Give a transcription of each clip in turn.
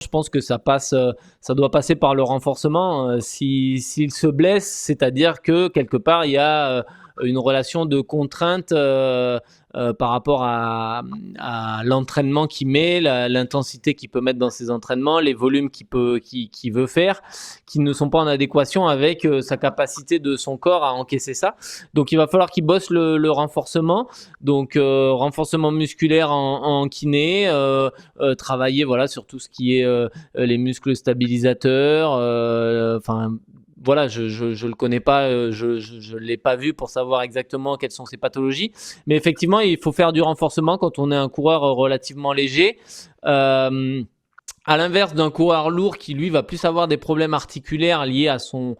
je pense que ça doit passer par le renforcement. S'il se blesse, c'est-à-dire que quelque part il y a une relation de contrainte par rapport à l'entraînement qu'il met, l'intensité qu'il peut mettre dans ses entraînements, les volumes qu'il veut faire, qui ne sont pas en adéquation avec sa capacité de son corps à encaisser ça. Donc il va falloir qu'il bosse le renforcement, donc renforcement musculaire en kiné, travailler voilà sur tout ce qui est les muscles stabilisateurs, voilà, je le connais pas, je l'ai pas vu pour savoir exactement quelles sont ses pathologies, mais effectivement, il faut faire du renforcement quand on est un coureur relativement léger. À l'inverse d'un coureur lourd qui lui va plus avoir des problèmes articulaires liés à son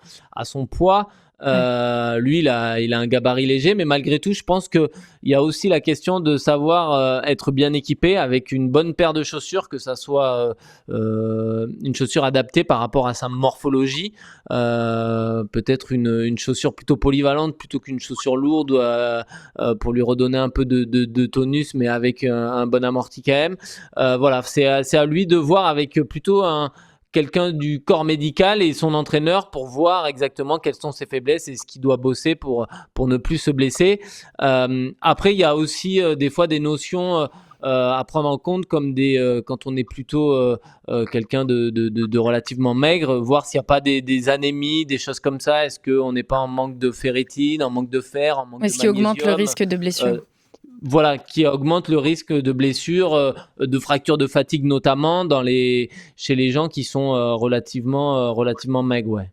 poids. Lui, il a un gabarit léger, mais malgré tout, je pense que il y a aussi la question de savoir être bien équipé avec une bonne paire de chaussures, que ça soit une chaussure adaptée par rapport à sa morphologie, peut-être une chaussure plutôt polyvalente plutôt qu'une chaussure lourde pour lui redonner un peu de tonus, mais avec un bon amorti quand même. Voilà, c'est à lui de voir avec plutôt quelqu'un du corps médical et son entraîneur pour voir exactement quelles sont ses faiblesses et ce qu'il doit bosser pour ne plus se blesser. Après, il y a aussi des fois des notions à prendre en compte, comme quand on est plutôt quelqu'un de relativement maigre, voir s'il n'y a pas des anémies, des choses comme ça. Est-ce qu'on n'est pas en manque de ferritine, en manque de fer, en manque de Ce qui augmente le magnésium, risque de blessure. voilà, qui augmente le risque de blessure, de fracture de fatigue notamment chez les gens qui sont relativement maigres, ouais.